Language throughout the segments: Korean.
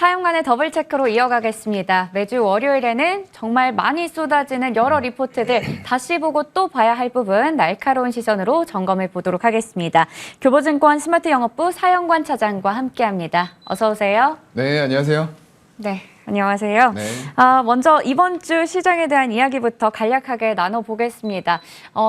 사연관의 더블 체크로 이어가겠습니다. 매주 월요일에는 정말 많이 쏟아지는 여러 리포트들 다시 보고 또 봐야 할 부분 날카로운 시선으로 점검해 보도록 하겠습니다. 교보증권 스마트영업부 사연관 차장과 함께합니다. 어서 오세요. 네, 안녕하세요. 네. 안녕하세요. 네. 먼저 이번 주 시장에 대한 이야기부터 간략하게 나눠보겠습니다.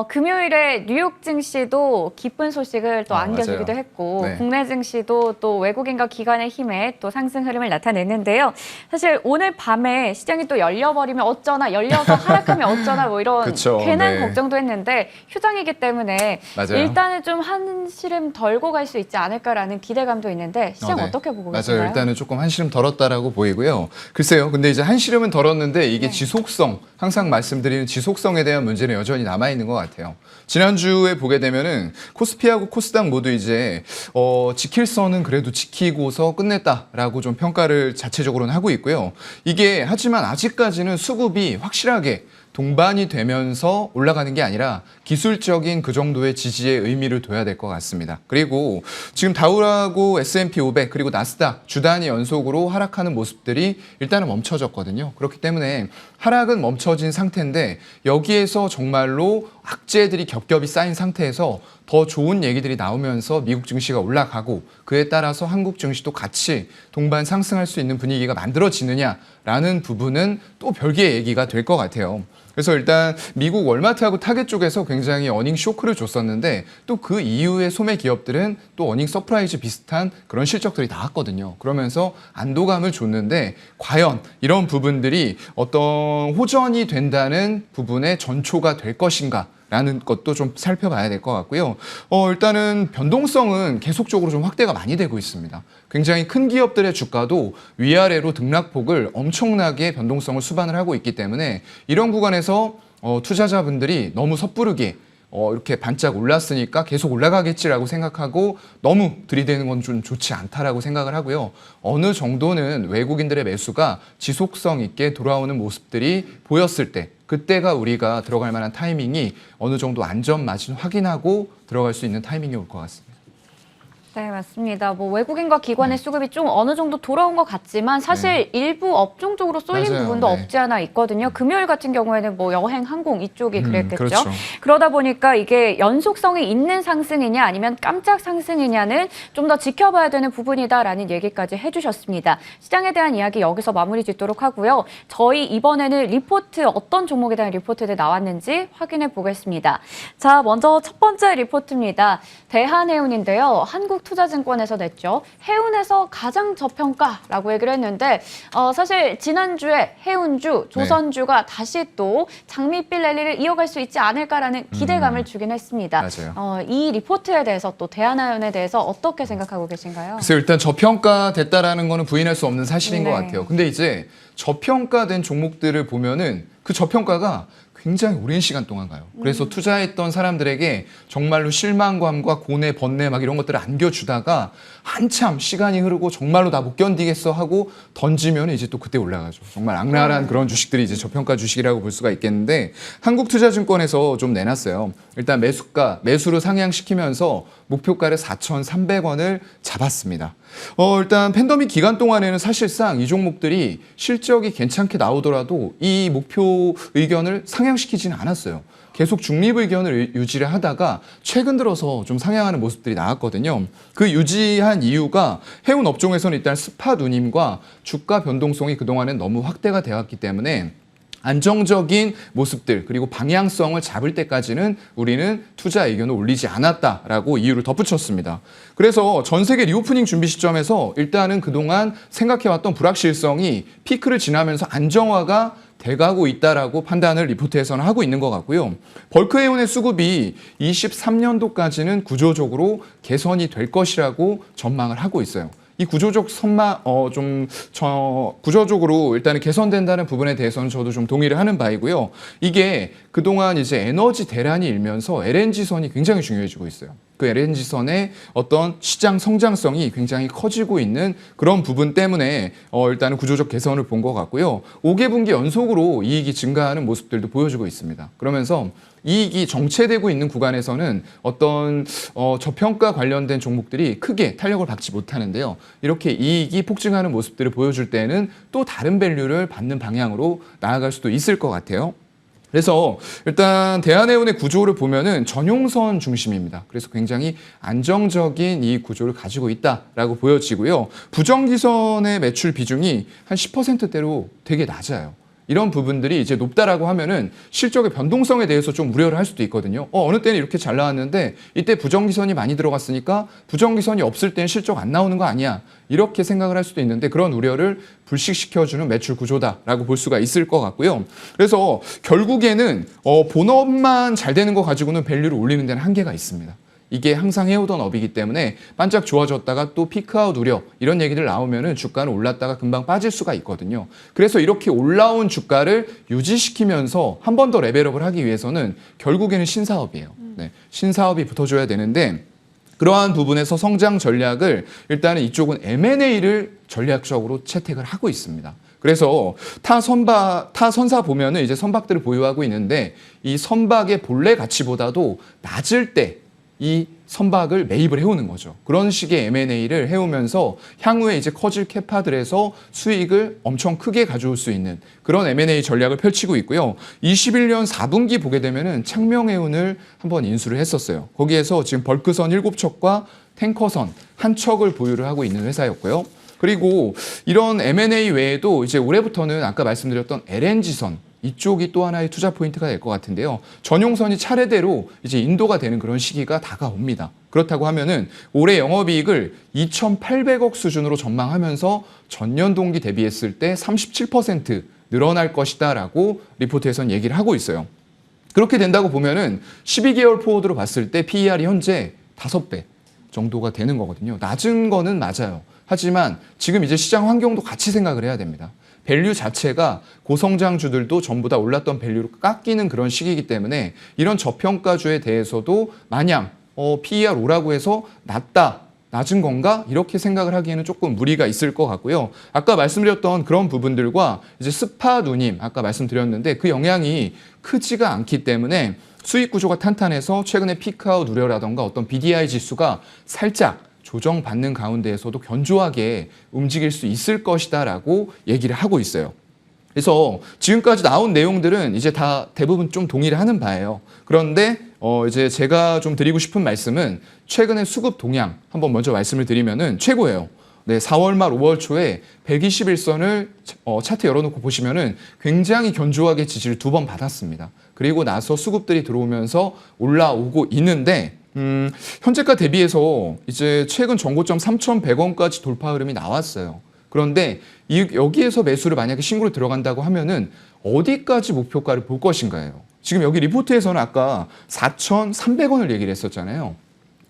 금요일에 뉴욕 증시도 기쁜 소식을 또 안겨주기도 맞아요. 했고 네. 국내 증시도 또 외국인과 기관의 힘에 또 상승 흐름을 나타냈는데요. 사실 오늘 밤에 시장이 또 열려버리면 어쩌나, 열려서 하락하면 어쩌나 뭐 이런 그쵸, 괜한 네. 걱정도 했는데 휴장이기 때문에 맞아요. 일단은 좀 한시름 덜고 갈 수 있지 않을까라는 기대감도 있는데 시장 네. 어떻게 보고 맞아요. 계신가요? 일단은 조금 한시름 덜었다라고 보이고요. 글쎄요. 근데 이제 한시름은 덜었는데 이게 네. 지속성, 항상 말씀드리는 지속성에 대한 문제는 여전히 남아있는 것 같아요. 지난주에 보게 되면은 코스피하고 코스닥 모두 이제 지킬 선은 그래도 지키고서 끝냈다라고 좀 평가를 자체적으로는 하고 있고요. 이게 하지만 아직까지는 수급이 확실하게 동반이 되면서 올라가는 게 아니라 기술적인 그 정도의 지지의 의미를 둬야 될 것 같습니다. 그리고 지금 다우하고 S&P 500 그리고 나스닥 주 단위 연속으로 하락하는 모습들이 일단은 멈춰졌거든요. 그렇기 때문에 하락은 멈춰진 상태인데 여기에서 정말로 악재들이 겹겹이 쌓인 상태에서 더 좋은 얘기들이 나오면서 미국 증시가 올라가고 그에 따라서 한국 증시도 같이 동반 상승할 수 있는 분위기가 만들어지느냐라는 부분은 또 별개의 얘기가 될 것 같아요. 그래서 일단 미국 월마트하고 타겟 쪽에서 굉장히 어닝 쇼크를 줬었는데 또 그 이후에 소매 기업들은 또 어닝 서프라이즈 비슷한 그런 실적들이 나왔거든요. 그러면서 안도감을 줬는데 과연 이런 부분들이 어떤 호전이 된다는 부분의 전초가 될 것인가? 라는 것도 좀 살펴봐야 될 것 같고요. 일단은 변동성은 계속적으로 좀 확대가 많이 되고 있습니다. 굉장히 큰 기업들의 주가도 위아래로 등락폭을 엄청나게 변동성을 수반을 하고 있기 때문에 이런 구간에서 투자자분들이 너무 섣부르게 이렇게 반짝 올랐으니까 계속 올라가겠지라고 생각하고 너무 들이대는 건 좀 좋지 않다라고 생각을 하고요. 어느 정도는 외국인들의 매수가 지속성 있게 돌아오는 모습들이 보였을 때 그때가 우리가 들어갈 만한 타이밍이 어느 정도 안전 마진 확인하고 들어갈 수 있는 타이밍이 올 것 같습니다. 네, 맞습니다. 뭐 외국인과 기관의 수급이 좀 어느 정도 돌아온 것 같지만 사실 일부 업종 쪽으로 쏠린 맞아요. 부분도 네. 없지 않아 있거든요. 금요일 같은 경우에는 뭐 여행, 항공 이쪽이 그랬겠죠. 그렇죠. 그러다 보니까 이게 연속성이 있는 상승이냐 아니면 깜짝 상승이냐는 좀 더 지켜봐야 되는 부분이다라는 얘기까지 해주셨습니다. 시장에 대한 이야기 여기서 마무리 짓도록 하고요. 저희 이번에는 리포트 어떤 종목에 대한 리포트들 나왔는지 확인해 보겠습니다. 자, 먼저 첫 번째 리포트입니다. 대한해운인데요. 한국투자증권에서 냈죠. 해운에서 가장 저평가라고 얘기를 했는데 사실 지난주에 해운주, 조선주가 다시 또 장밋빛 랠리를 이어갈 수 있지 않을까라는 기대감을 주긴 했습니다. 맞아요. 이 리포트에 대해서 또 대한해운에 대해서 어떻게 생각하고 계신가요? 그래서 일단 저평가됐다라는 거는 부인할 수 없는 사실인 네. 것 같아요. 근데 이제 저평가된 종목들을 보면은 그 저평가가 굉장히 오랜 시간 동안 가요. 그래서 투자했던 사람들에게 정말로 실망감과 고뇌, 번뇌 막 이런 것들을 안겨주다가 한참 시간이 흐르고 정말로 나 못 견디겠어 하고 던지면 이제 또 그때 올라가죠. 정말 악랄한 그런 주식들이 이제 저평가 주식이라고 볼 수가 있겠는데 한국투자증권에서 좀 내놨어요. 일단 매수를 상향시키면서 목표가를 4,300원을 잡았습니다. 일단 팬데믹 기간 동안에는 사실상 이 종목들이 실적이 괜찮게 나오더라도 이 목표 의견을 상향시키지는 않았어요. 계속 중립 의견을 유지를 하다가 최근 들어서 좀 상향하는 모습들이 나왔거든요. 그 유지한 이유가 해운 업종에서는 일단 스팟 운임과 주가 변동성이 그동안은 너무 확대가 되었기 때문에 안정적인 모습들 그리고 방향성을 잡을 때까지는 우리는 투자 의견을 올리지 않았다라고 이유를 덧붙였습니다. 그래서 전 세계 리오프닝 준비 시점에서 일단은 그동안 생각해왔던 불확실성이 피크를 지나면서 안정화가 돼가고 있다라고 판단을 리포트에서는 하고 있는 것 같고요. 벌크해운의 수급이 23년도까지는 구조적으로 개선이 될 것이라고 전망을 하고 있어요. 이 구조적 구조적으로 일단은 개선된다는 부분에 대해서는 저도 좀 동의를 하는 바이고요. 이게 그동안 이제 에너지 대란이 일면서 LNG선이 굉장히 중요해지고 있어요. 그 LNG선의 어떤 시장 성장성이 굉장히 커지고 있는 그런 부분 때문에 일단은 구조적 개선을 본 것 같고요. 5개분기 연속으로 이익이 증가하는 모습들도 보여주고 있습니다. 그러면서 이익이 정체되고 있는 구간에서는 어떤 저평가 관련된 종목들이 크게 탄력을 받지 못하는데요. 이렇게 이익이 폭증하는 모습들을 보여줄 때는 또 다른 밸류를 받는 방향으로 나아갈 수도 있을 것 같아요. 그래서 일단 대한해운의 구조를 보면은 전용선 중심입니다. 그래서 굉장히 안정적인 이 구조를 가지고 있다라고 보여지고요. 부정기선의 매출 비중이 한 10%대로 되게 낮아요. 이런 부분들이 이제 높다라고 하면은 실적의 변동성에 대해서 좀 우려를 할 수도 있거든요. 어느 때는 이렇게 잘 나왔는데 이때 부정기선이 많이 들어갔으니까 부정기선이 없을 때는 실적 안 나오는 거 아니야. 이렇게 생각을 할 수도 있는데 그런 우려를 불식시켜주는 매출 구조다라고 볼 수가 있을 것 같고요. 그래서 결국에는 본업만 잘 되는 거 가지고는 밸류를 올리는 데는 한계가 있습니다. 이게 항상 해오던 업이기 때문에 반짝 좋아졌다가 또 피크아웃 우려 이런 얘기들 나오면은 주가는 올랐다가 금방 빠질 수가 있거든요. 그래서 이렇게 올라온 주가를 유지시키면서 한 번 더 레벨업을 하기 위해서는 결국에는 신사업이에요. 네, 신사업이 붙어줘야 되는데 그러한 부분에서 성장 전략을 일단은 이쪽은 M&A를 전략적으로 채택을 하고 있습니다. 그래서 타 선사 보면은 이제 선박들을 보유하고 있는데 이 선박의 본래 가치보다도 낮을 때 이 선박을 매입을 해오는 거죠. 그런 식의 M&A를 해오면서 향후에 이제 커질 캐파들에서 수익을 엄청 크게 가져올 수 있는 그런 M&A 전략을 펼치고 있고요. 21년 4분기 보게 되면은 창명해운을 한번 인수를 했었어요. 거기에서 지금 벌크선 7척과 탱커선 1척을 보유를 하고 있는 회사였고요. 그리고 이런 M&A 외에도 이제 올해부터는 아까 말씀드렸던 LNG선 이쪽이 또 하나의 투자 포인트가 될 것 같은데요. 전용선이 차례대로 이제 인도가 되는 그런 시기가 다가옵니다. 그렇다고 하면은 올해 영업이익을 2,800억 수준으로 전망하면서 전년 동기 대비했을 때 37% 늘어날 것이다라고 리포트에서는 얘기를 하고 있어요. 그렇게 된다고 보면은 12개월 포워드로 봤을 때 PER이 현재 5배 정도가 되는 거거든요. 낮은 거는 맞아요. 하지만 지금 이제 시장 환경도 같이 생각을 해야 됩니다. 밸류 자체가 고성장주들도 전부 다 올랐던 밸류를 깎이는 그런 시기이기 때문에 이런 저평가주에 대해서도 마냥 PER 오라고 해서 낮은 건가? 이렇게 생각을 하기에는 조금 무리가 있을 것 같고요. 아까 말씀드렸던 그런 부분들과 이제 스파 누님 아까 말씀드렸는데 그 영향이 크지가 않기 때문에 수익 구조가 탄탄해서 최근에 피크아웃 우려라던가 어떤 BDI 지수가 살짝 조정받는 가운데에서도 견조하게 움직일 수 있을 것이다라고 얘기를 하고 있어요. 그래서 지금까지 나온 내용들은 이제 다 대부분 좀 동의를 하는 바예요. 그런데 이제 제가 좀 드리고 싶은 말씀은 최근에 수급 동향 한번 먼저 말씀을 드리면은 최고예요. 네, 4월 말 5월 초에 121선을 차트 열어놓고 보시면은 굉장히 견조하게 지지를 2번 받았습니다. 그리고 나서 수급들이 들어오면서 올라오고 있는데 현재가 대비해서 이제 최근 전고점 3,100원까지 돌파 흐름이 나왔어요. 그런데 여기에서 매수를 만약에 신고로 들어간다고 하면은 어디까지 목표가를 볼 것인가요? 지금 여기 리포트에서는 아까 4,300원을 얘기를 했었잖아요.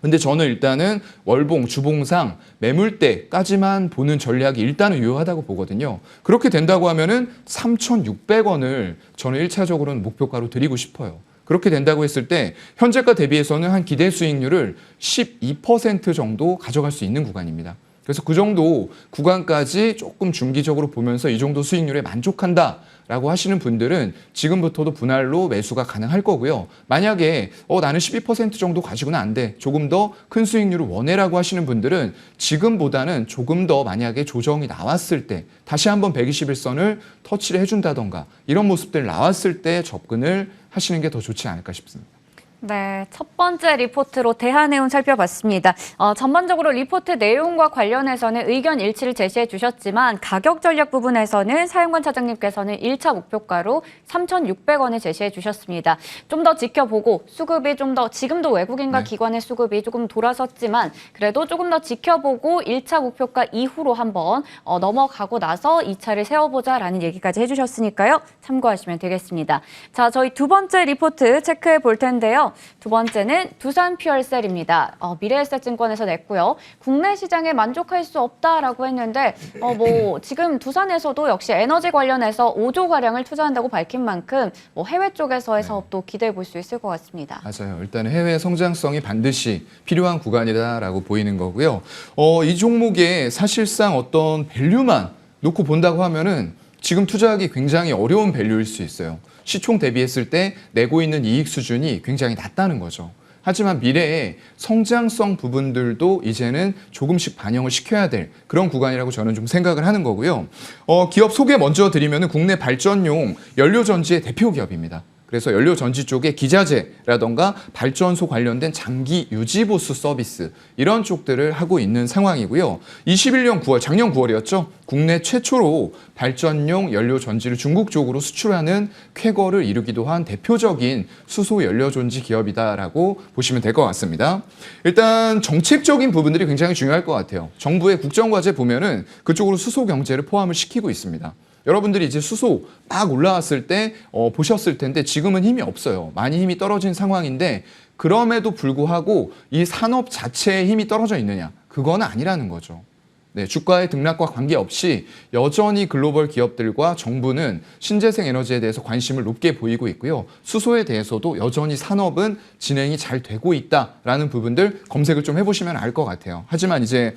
근데 저는 일단은 월봉, 주봉상 매물대까지만 보는 전략이 일단은 유효하다고 보거든요. 그렇게 된다고 하면은 3,600원을 저는 1차적으로는 목표가로 드리고 싶어요. 그렇게 된다고 했을 때 현재가 대비해서는 한 기대 수익률을 12% 정도 가져갈 수 있는 구간입니다. 그래서 그 정도 구간까지 조금 중기적으로 보면서 이 정도 수익률에 만족한다라고 하시는 분들은 지금부터도 분할로 매수가 가능할 거고요. 만약에 나는 12% 정도 가지고는 안 돼. 조금 더 큰 수익률을 원해라고 하시는 분들은 지금보다는 조금 더 만약에 조정이 나왔을 때 다시 한번 121선을 터치를 해준다던가 이런 모습들 나왔을 때 접근을 하시는 게 더 좋지 않을까 싶습니다. 네, 첫 번째 리포트로 대한해운 살펴봤습니다. 전반적으로 리포트 내용과 관련해서는 의견 일치를 제시해 주셨지만 가격 전략 부분에서는 사용관 차장님께서는 1차 목표가로 3,600원을 제시해 주셨습니다. 좀 더 지켜보고 수급이 좀 더 지금도 외국인과 기관의 수급이 조금 돌아섰지만 그래도 조금 더 지켜보고 1차 목표가 이후로 한번 넘어가고 나서 2차를 세워보자라는 얘기까지 해주셨으니까요. 참고하시면 되겠습니다. 자, 저희 두 번째 리포트 체크해 볼 텐데요. 있고요. 두 번째는 두산퓨얼셀입니다. 미래에셋증권에서 냈고요. 국내 시장에 만족할 수 없다라고 했는데 지금 두산에서도 역시 에너지 관련해서 5조 가량을 투자한다고 밝힌 만큼 해외 쪽에서의 사업도 기대해 볼 수 있을 것 같습니다. 맞아요. 일단 해외 성장성이 반드시 필요한 구간이다라고 보이는 거고요. 이 종목에 사실상 어떤 밸류만 놓고 본다고 하면은 지금 투자하기 굉장히 어려운 밸류일 수 있어요. 시총 대비했을 때 내고 있는 이익 수준이 굉장히 낮다는 거죠. 하지만 미래에 성장성 부분들도 이제는 조금씩 반영을 시켜야 될 그런 구간이라고 저는 좀 생각을 하는 거고요. 기업 소개 먼저 드리면은 국내 발전용 연료전지의 대표 기업입니다. 그래서 연료전지 쪽에 기자재라던가 발전소 관련된 장기 유지보수 서비스 이런 쪽들을 하고 있는 상황이고요. 21년 9월, 작년 9월이었죠. 국내 최초로 발전용 연료전지를 중국 쪽으로 수출하는 쾌거를 이루기도 한 대표적인 수소 연료전지 기업이다라고 보시면 될 것 같습니다. 일단 정책적인 부분들이 굉장히 중요할 것 같아요. 정부의 국정과제 보면은 그쪽으로 수소 경제를 포함을 시키고 있습니다. 여러분들이 이제 수소 막 올라왔을 때 보셨을 텐데 지금은 힘이 없어요. 많이 힘이 떨어진 상황인데 그럼에도 불구하고 이 산업 자체의 힘이 떨어져 있느냐? 그건 아니라는 거죠. 네, 주가의 등락과 관계없이 여전히 글로벌 기업들과 정부는 신재생 에너지에 대해서 관심을 높게 보이고 있고요. 수소에 대해서도 여전히 산업은 진행이 잘 되고 있다라는 부분들 검색을 좀 해보시면 알 것 같아요. 하지만 이제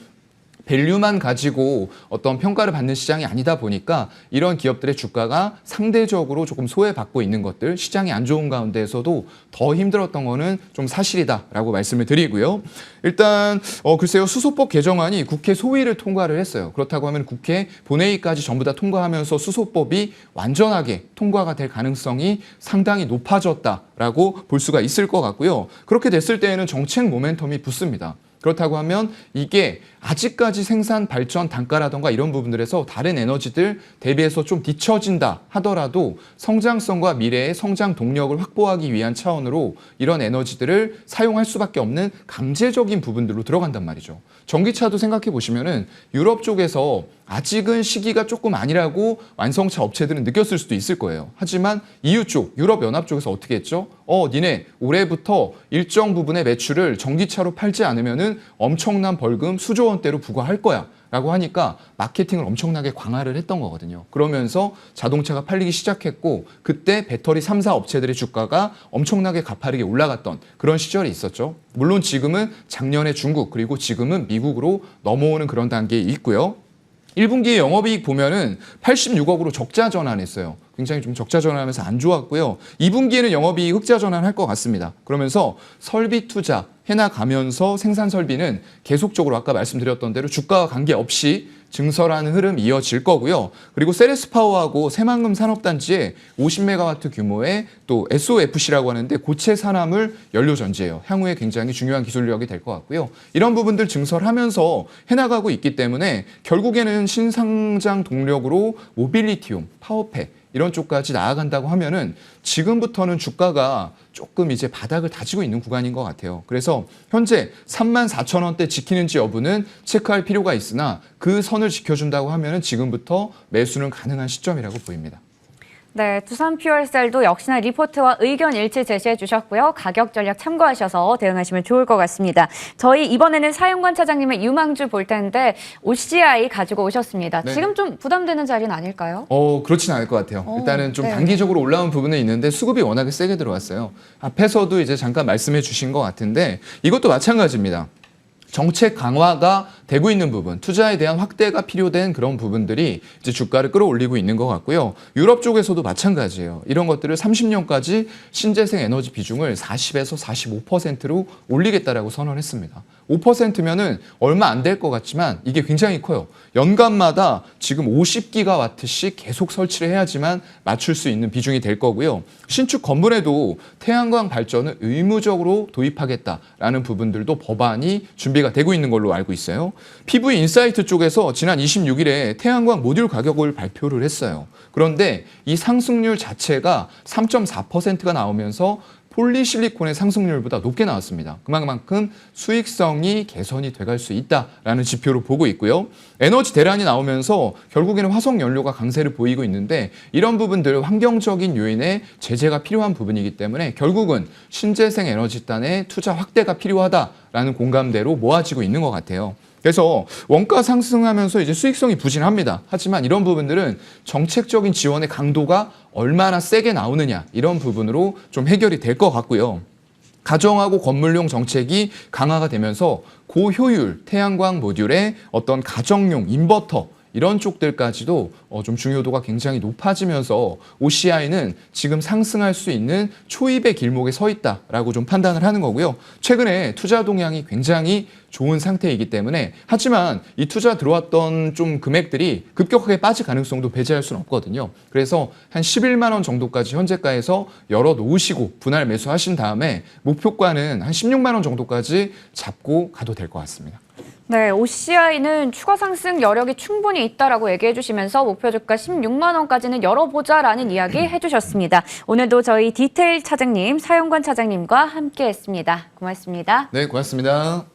밸류만 가지고 어떤 평가를 받는 시장이 아니다 보니까 이런 기업들의 주가가 상대적으로 조금 소외받고 있는 것들, 시장이 안 좋은 가운데에서도 더 힘들었던 거는 좀 사실이다라고 말씀을 드리고요. 일단 글쎄요, 수소법 개정안이 국회 소위를 통과를 했어요. 그렇다고 하면 국회 본회의까지 전부 다 통과하면서 수소법이 완전하게 통과가 될 가능성이 상당히 높아졌다라고 볼 수가 있을 것 같고요. 그렇게 됐을 때에는 정책 모멘텀이 붙습니다. 그렇다고 하면 이게 아직까지 생산 발전 단가라던가 이런 부분들에서 다른 에너지들 대비해서 좀 뒤처진다 하더라도 성장성과 미래의 성장 동력을 확보하기 위한 차원으로 이런 에너지들을 사용할 수밖에 없는 강제적인 부분들로 들어간단 말이죠. 전기차도 생각해 보시면은 유럽 쪽에서 아직은 시기가 조금 아니라고 완성차 업체들은 느꼈을 수도 있을 거예요. 하지만 EU 쪽, 유럽연합 쪽에서 어떻게 했죠? 니네 올해부터 일정 부분의 매출을 전기차로 팔지 않으면은 엄청난 벌금 수조 원대로 부과할 거야 라고 하니까 마케팅을 엄청나게 강화를 했던 거거든요. 그러면서 자동차가 팔리기 시작했고 그때 배터리 3사 업체들의 주가가 엄청나게 가파르게 올라갔던 그런 시절이 있었죠. 물론 지금은 작년에 중국 그리고 지금은 미국으로 넘어오는 그런 단계에 있고요. 1분기 영업이익 보면은 86억으로 적자 전환했어요. 굉장히 좀 적자 전환하면서 안 좋았고요. 2분기에는 영업이익 흑자 전환할 것 같습니다. 그러면서 설비 투자 해나가면서 생산 설비는 계속적으로 아까 말씀드렸던 대로 주가와 관계없이 증설하는 흐름 이어질 거고요. 그리고 세레스파워하고 새만금 산업단지에 50메가와트 규모의 또 SOFC라고 하는데 고체 산화물 연료전지예요. 향후에 굉장히 중요한 기술력이 될 것 같고요. 이런 부분들 증설하면서 해나가고 있기 때문에 결국에는 신상장 동력으로 모빌리티움, 파워팩 이런 쪽까지 나아간다고 하면은 지금부터는 주가가 조금 이제 바닥을 다지고 있는 구간인 것 같아요. 그래서 현재 34,000원대 지키는지 여부는 체크할 필요가 있으나 그 선을 지켜준다고 하면은 지금부터 매수는 가능한 시점이라고 보입니다. 네, 두산퓨얼셀도 역시나 리포트와 의견 일치 제시해 주셨고요. 가격 전략 참고하셔서 대응하시면 좋을 것 같습니다. 저희 이번에는 사용관 차장님의 유망주 볼 텐데 OCI 가지고 오셨습니다. 네. 지금 좀 부담되는 자리는 아닐까요? 그렇진 않을 것 같아요. 일단은 좀 네. 단기적으로 올라온 부분은 있는데 수급이 워낙에 세게 들어왔어요. 앞에서도 이제 잠깐 말씀해 주신 것 같은데 이것도 마찬가지입니다. 정책 강화가 되고 있는 부분, 투자에 대한 확대가 필요된 그런 부분들이 이제 주가를 끌어올리고 있는 것 같고요. 유럽 쪽에서도 마찬가지예요. 이런 것들을 30년까지 신재생 에너지 비중을 40에서 45%로 올리겠다라고 선언했습니다. 5%면은 얼마 안 될 것 같지만 이게 굉장히 커요. 연간마다 지금 50기가와트씩 계속 설치를 해야지만 맞출 수 있는 비중이 될 거고요. 신축 건물에도 태양광 발전을 의무적으로 도입하겠다라는 부분들도 법안이 준비가 되고 있는 걸로 알고 있어요. PV 인사이트 쪽에서 지난 26일에 태양광 모듈 가격을 발표를 했어요. 그런데 이 상승률 자체가 3.4%가 나오면서 폴리실리콘의 상승률보다 높게 나왔습니다. 그만큼 수익성이 개선이 돼갈 수 있다라는 지표로 보고 있고요. 에너지 대란이 나오면서 결국에는 화석 연료가 강세를 보이고 있는데 이런 부분들 환경적인 요인에 제재가 필요한 부분이기 때문에 결국은 신재생 에너지단의 투자 확대가 필요하다라는 공감대로 모아지고 있는 것 같아요. 그래서 원가 상승하면서 이제 수익성이 부진합니다. 하지만 이런 부분들은 정책적인 지원의 강도가 얼마나 세게 나오느냐 이런 부분으로 좀 해결이 될 것 같고요. 가정하고 건물용 정책이 강화가 되면서 고효율 태양광 모듈의 어떤 가정용 인버터 이런 쪽들까지도 좀 중요도가 굉장히 높아지면서 OCI는 지금 상승할 수 있는 초입의 길목에 서 있다라고 좀 판단을 하는 거고요. 최근에 투자 동향이 굉장히 좋은 상태이기 때문에 하지만 이 투자 들어왔던 좀 금액들이 급격하게 빠질 가능성도 배제할 수는 없거든요. 그래서 한 11만 원 정도까지 현재가에서 열어 놓으시고 분할 매수하신 다음에 목표가는 한 16만 원 정도까지 잡고 가도 될 것 같습니다. 네, OCI는 추가 상승 여력이 충분히 있다라고 얘기해 주시면서 목표 주가 16만 원까지는 열어보자라는 이야기 해주셨습니다. 오늘도 저희 디테일 차장님, 사용관 차장님과 함께했습니다. 고맙습니다. 네, 고맙습니다.